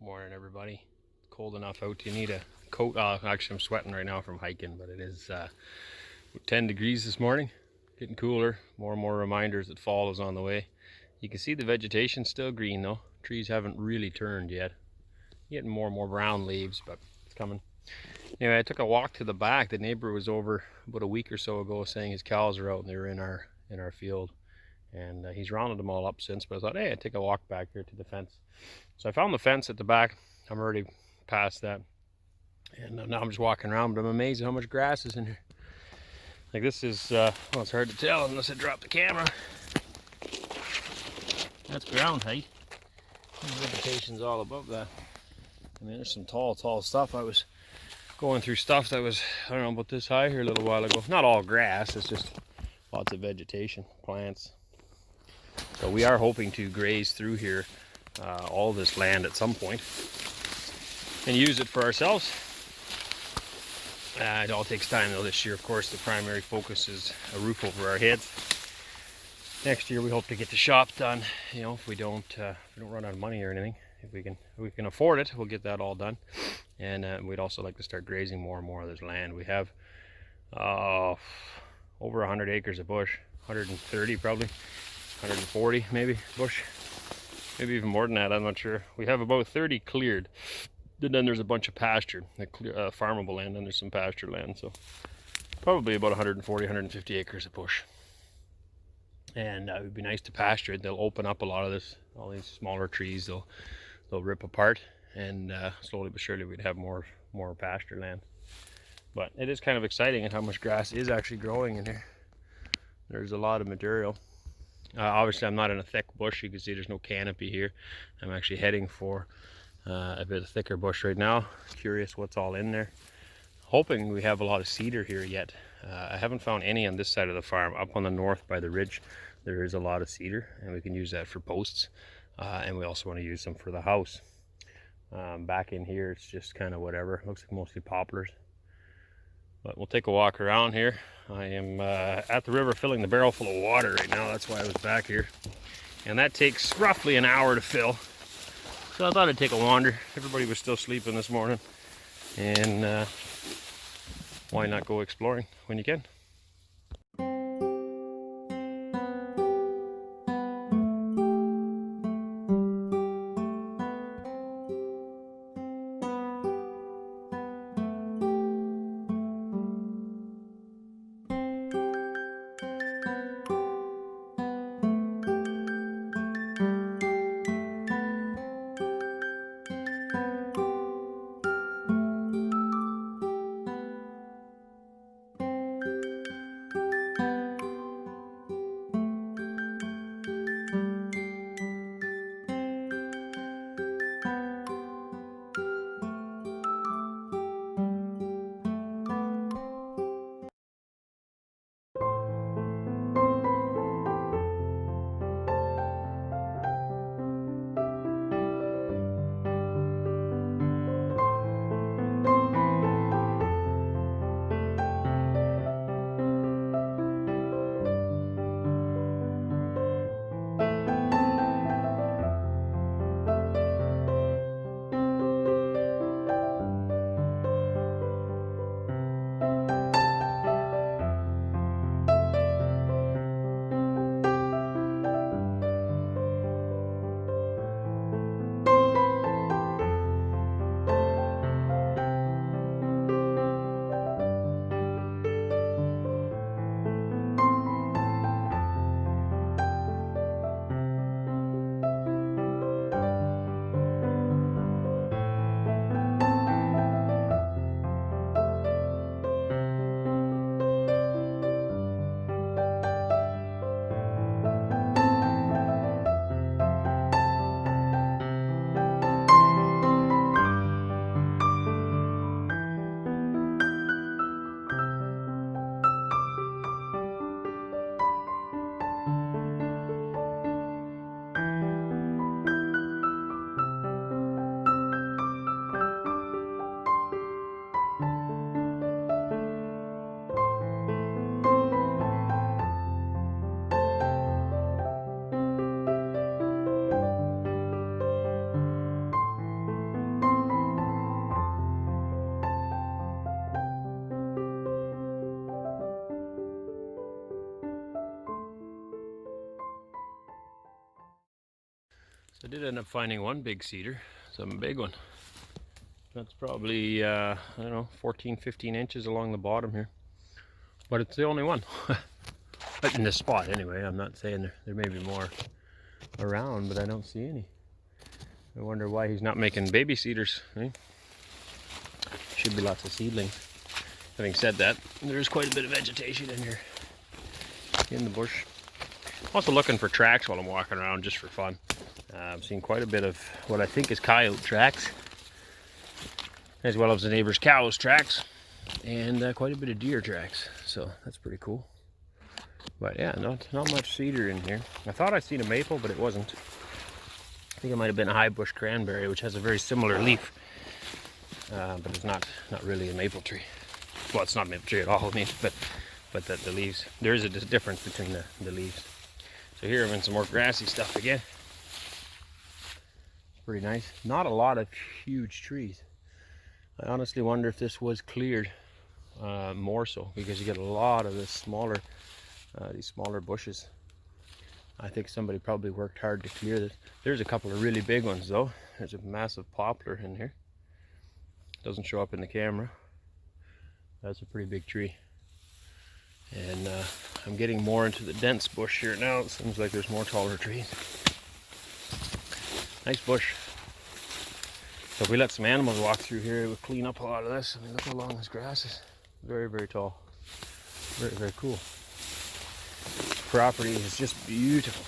Morning, everybody. Cold enough out. You need a coat. Actually, I'm sweating right now from hiking, but it is 10 degrees this morning. Getting cooler. More and more reminders that fall is on the way. You can see the vegetation still green though. Trees haven't really turned yet. Getting more and more brown leaves, but it's coming. Anyway, I took a walk to the back. The neighbor was over about a week or so ago saying his cows are out and they were in our field. And he's rounded them all up since, but I thought, hey, I'd take a walk back here to the fence. So I found the fence at the back. I'm already past that, and now I'm just walking around, but I'm amazed at how much grass is in here. Like this is, well, it's hard to tell unless I drop the camera. That's ground height. The vegetation's all above that. I mean, there's some tall stuff. I was going through stuff that was, I don't know, about this high here a little while ago. Not all grass, it's just lots of vegetation, plants. So we are hoping to graze through here all this land at some point and use it for ourselves. It all takes time though. This year, of course, the primary focus is a roof over our heads. Next year we hope to get the shop done. You know, if we don't run out of money or anything, if we can afford it, we'll get that all done. And we'd also like to start grazing more and more of this land. We have over 100 acres of bush, 130 probably, 140 maybe bush, maybe even more than that, I'm not sure. We have about 30 cleared, and then there's a bunch of pasture, farmable land, and there's some pasture land, so probably about 140, 150 acres of bush. And it would be nice to pasture it. They'll open up a lot of this, all these smaller trees, they'll rip apart, and slowly but surely we'd have more pasture land. But it is kind of exciting at how much grass is actually growing in here. There's a lot of material. Obviously I'm not in a thick bush. You can see there's no canopy here. I'm actually heading for a bit of thicker bush right now. Curious what's all in there. Hoping we have a lot of cedar here yet. I haven't found any on this side of the farm. Up on the north by the ridge there is a lot of cedar, and we can use that for posts, and we also want to use them for the house. Back in here it's just kind of whatever. Looks like mostly poplars. But we'll take a walk around here. I am at the river filling the barrel full of water right now. That's why I was back here. And that takes roughly an hour to fill. So I thought I'd take a wander. Everybody was still sleeping this morning. And why not go exploring when you can? did end up finding one big cedar, some big one. That's probably, I don't know, 14, 15 inches along the bottom here. But it's the only one. In this spot anyway. I'm not saying there may be more around, but I don't see any. I wonder why he's not making baby cedars. Eh? Should be lots of seedlings. Having said that, there's quite a bit of vegetation in here, in the bush. Also looking for tracks while I'm walking around, just for fun. I've seen quite a bit of what I think is coyote tracks, as well as the neighbor's cows tracks, and quite a bit of deer tracks. So that's pretty cool. But yeah, not much cedar in here. I thought I'd seen a maple, but it wasn't. I think it might have been a high bush cranberry, which has a very similar leaf, but it's not really a maple tree. Well, it's not a maple tree at all, I mean, but the leaves, there is a difference between the leaves. So here I'm in some more grassy stuff again. Pretty nice. Not a lot of huge trees. I honestly wonder if this was cleared more so, because you get a lot of this these smaller bushes. I think somebody probably worked hard to clear this. There's a couple of really big ones though. There's a massive poplar in here. Doesn't show up in the camera. That's a pretty big tree. And I'm getting more into the dense bush here now. It seems like there's more taller trees. Nice bush. So if we let some animals walk through here, it would clean up a lot of this. I mean, look how long this grass is. Very, very tall. Very, very cool. Property is just beautiful.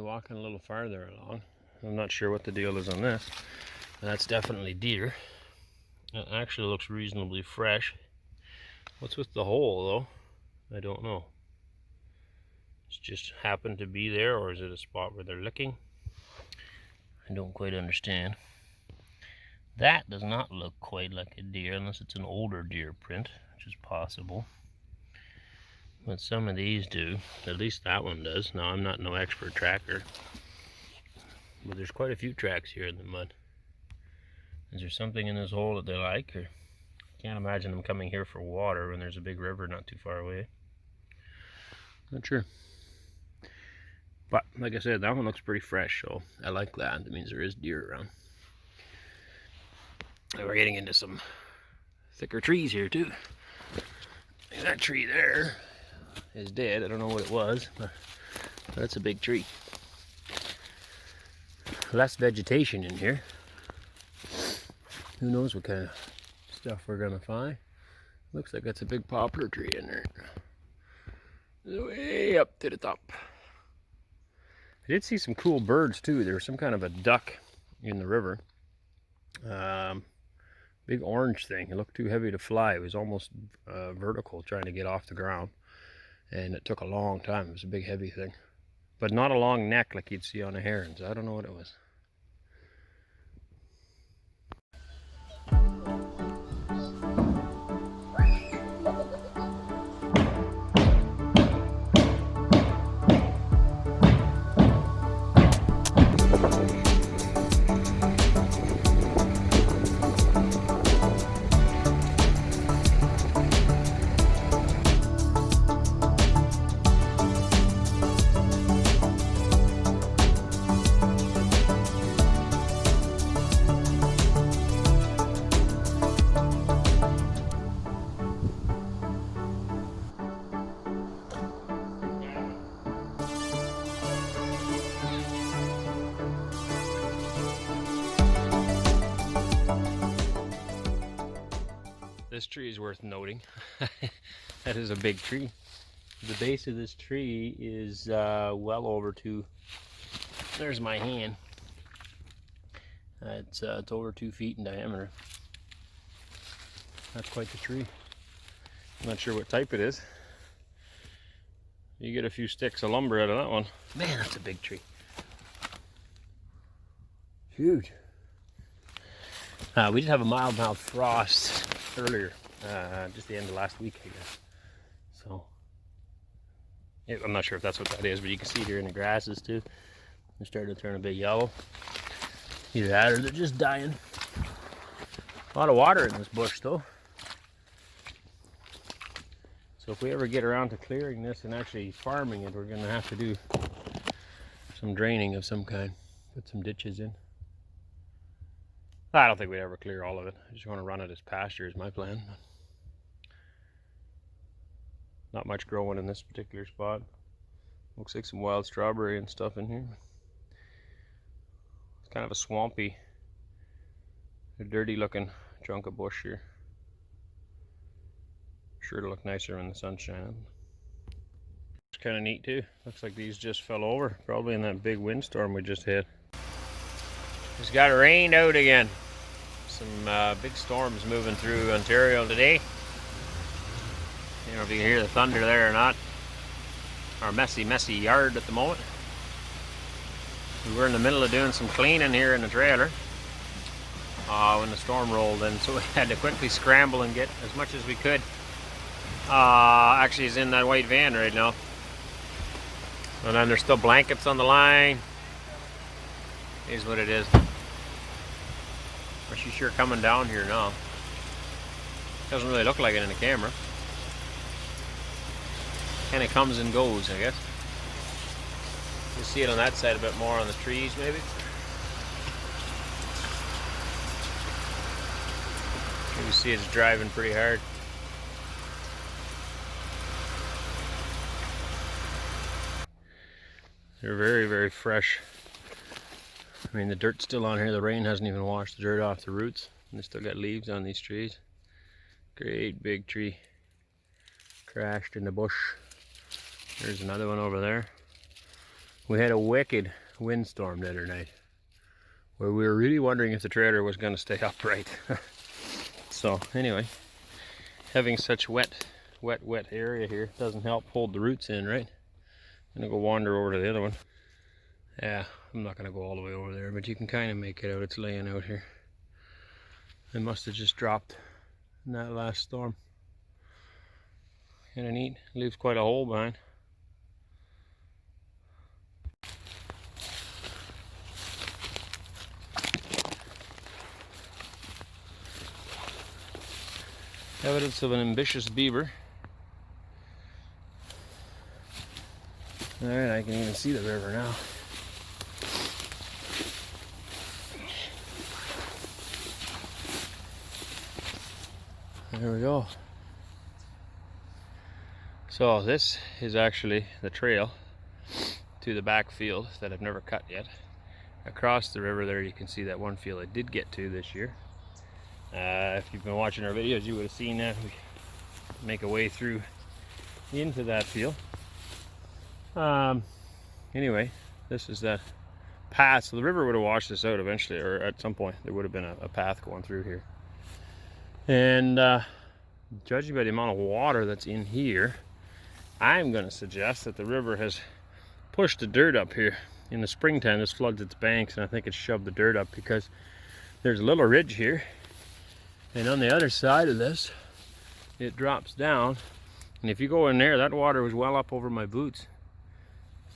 Walking a little farther along. I'm not sure what the deal is on this. That's definitely deer. It actually looks reasonably fresh. What's with the hole though? I don't know. It's just happened to be there, or is it a spot where they're licking? I don't quite understand. That does not look quite like a deer unless it's an older deer print, which is possible. But some of these do. At least that one does. Now, I'm not no expert tracker, but there's quite a few tracks here in the mud. Is there something in this hole that they like? Or I can't imagine them coming here for water when there's a big river not too far away. Not sure. But like I said, that one looks pretty fresh, so I like that. That means there is deer around. And we're getting into some thicker trees here too. That tree there is dead. I don't know what it was, but that's a big tree. Less vegetation in here. Who knows what kind of stuff we're gonna find. Looks like that's a big poplar tree in there. Way up to the top. I did see some cool birds too. There was some kind of a duck in the river. Big orange thing. It looked too heavy to fly. It was almost vertical, trying to get off the ground. And it took a long time. It was a big heavy thing. But not a long neck like you'd see on a heron. So I don't know what it was. this tree is worth noting. That is a big tree. The base of this tree is well over there's my hand. It's over 2 feet in diameter. That's quite the tree. I'm not sure what type it is. You get a few sticks of lumber out of that one. Man, that's a big tree. Huge. We did have a mild frost earlier, just the end of last week, I guess. So, I'm not sure if that's what that is, but you can see here in the grasses too. They're starting to turn a bit yellow. Either that or they're just dying. A lot of water in this bush though. So if we ever get around to clearing this and actually farming it, we're going to have to do some draining of some kind. Put some ditches in. I don't think we'd ever clear all of it. I just want to run it as pasture is my plan. Not much growing in this particular spot. Looks like some wild strawberry and stuff in here. It's kind of a swampy, dirty looking chunk of bush here. Sure to look nicer when the sun's shining. It's kind of neat too. Looks like these just fell over, probably in that big windstorm we just had. Just got rained out again. Some big storms moving through Ontario today. I don't know if you can hear the thunder there or not. Our messy yard at the moment. We were in the middle of doing some cleaning here in the trailer when the storm rolled in, so we had to quickly scramble and get as much as we could. Actually, it's in that white van right now. And then there's still blankets on the line. Here's what it is. But she's sure coming down here now. Doesn't really look like it in the camera. Kind of comes and goes, I guess. You see it on that side a bit more on the trees, maybe. You see it's driving pretty hard. They're very, very fresh. I mean, the dirt's still on here. The rain hasn't even washed the dirt off the roots. And they still got leaves on these trees. Great big tree. Crashed in the bush. There's another one over there. We had a wicked windstorm the other night, where we were really wondering if the trailer was going to stay upright. So anyway, having such wet area here doesn't help hold the roots in, right? I'm gonna go wander over to the other one. Yeah, I'm not gonna go all the way over there, but you can kind of make it out. It's laying out here. It must have just dropped in that last storm. Kind of neat. Leaves quite a hole behind. Evidence of an ambitious beaver. Alright, I can even see the river now. There we go. So this is actually the trail to the back field that I've never cut yet. Across the river there you can see that one field I did get to this year. If you've been watching our videos, you would have seen that we make a way through into that field. Anyway, this is that path. So the river would have washed this out eventually, or at some point there would have been a path going through here. And judging by the amount of water that's in here, I'm going to suggest that the river has pushed the dirt up here. In the springtime, this floods its banks, and I think it's shoved the dirt up because there's a little ridge here. And on the other side of this, it drops down. And if you go in there, that water was well up over my boots.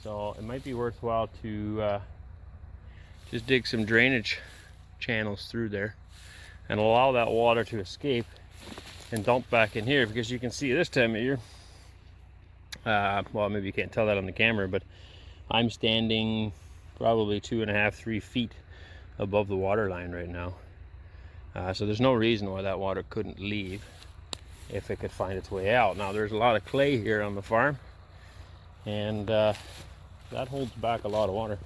So it might be worthwhile to just dig some drainage channels through there and allow that water to escape and dump back in here, because you can see this time of year, well, maybe you can't tell that on the camera, but I'm standing probably 2.5–3 feet above the water line right now. So there's no reason why that water couldn't leave if it could find its way out. Now there's a lot of clay here on the farm, and that holds back a lot of water.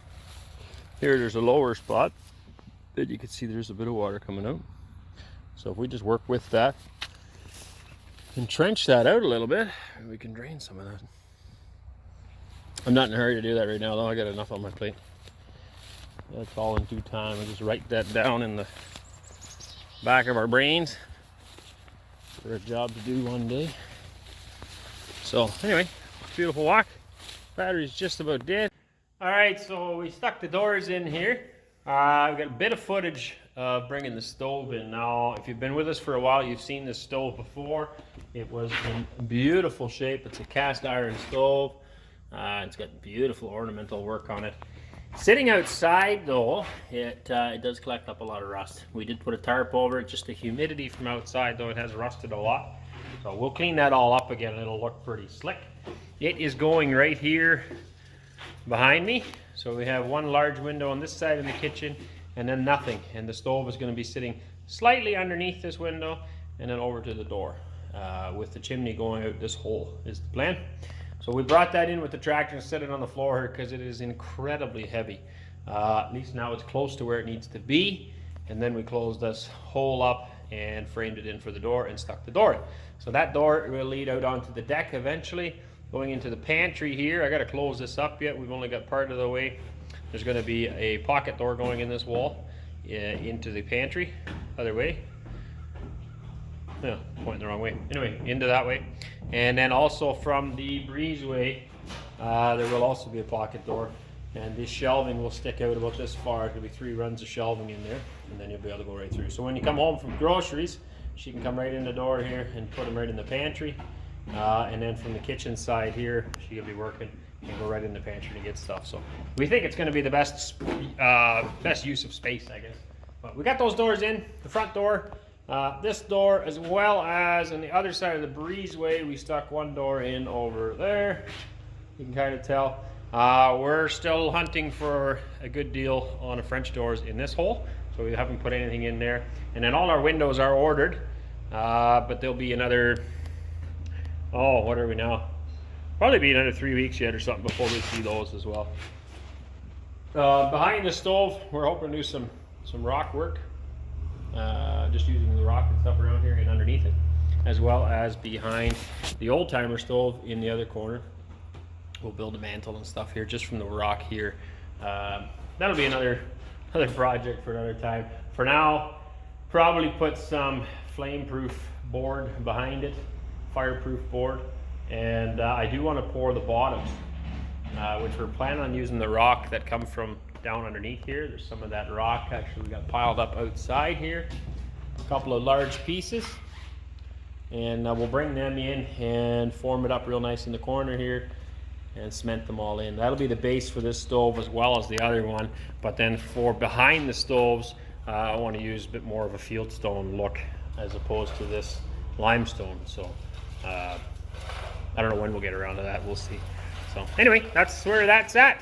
There's a lower spot that you can see there's a bit of water coming out. So if we just work with that and trench that out a little bit, and we can drain some of that. I'm not in a hurry to do that right now, though. I got enough on my plate. That's all in due time. I just write that down in the back of our brains for a job to do one day. So anyway, beautiful walk. Battery's just about dead. All right, so we stuck the doors in here. We've got a bit of footage of bringing the stove in. Now, if you've been with us for a while, you've seen this stove before. It was in beautiful shape. It's a cast iron stove. It's got beautiful ornamental work on it. Sitting outside, though, it does collect up a lot of rust. We did put a tarp over it. Just the humidity from outside, though, it has rusted a lot. So we'll clean that all up again, and it'll look pretty slick. It is going right here behind me. So we have one large window on this side of the kitchen, and then nothing. And the stove is going to be sitting slightly underneath this window, and then over to the door, with the chimney going out this hole is the plan. So we brought that in with the tractor and set it on the floor here because it is incredibly heavy. At least now it's close to where it needs to be. And then we closed this hole up and framed it in for the door and stuck the door in. So that door will lead out onto the deck eventually, going into the pantry here. I got to close this up yet. We've only got part of the way. There's going to be a pocket door going in this wall into the pantry, other way. Yeah, pointing the wrong way. Anyway, into that way. And then also from the breezeway, there will also be a pocket door. And this shelving will stick out about this far. There'll be 3 runs of shelving in there, and then you'll be able to go right through. So when you come home from groceries, she can come right in the door here and put them right in the pantry. And then from the kitchen side here, she will be working and go right in the pantry to get stuff. So we think it's going to be the best use of space, I guess. But we got those doors in, the front door. This door, as well as on the other side of the breezeway, we stuck one door in over there. You can kind of tell. We're still hunting for a good deal on the French doors in this hole, so we haven't put anything in there. And then all our windows are ordered, but there'll be another, oh, what are we now? Probably be another 3 weeks yet or something before we see those as well. Behind the stove, we're hoping to do some rock work. Just using the rock and stuff around here and underneath it, as well as behind the old timer stove in the other corner. We'll build a mantle and stuff here just from the rock here. That'll be another project for another time. For now, probably put some flame-proof board behind it, fireproof board, and I do want to pour the bottoms, which we're planning on using the rock that come from down underneath here. There's some of that rock actually got piled up outside here, a couple of large pieces, and we'll bring them in and form it up real nice in the corner here and cement them all in. That'll be the base for this stove as well as the other one, but then for behind the stoves, I want to use a bit more of a fieldstone look as opposed to this limestone. So I don't know when we'll get around to that, we'll see. So anyway, that's where that's at.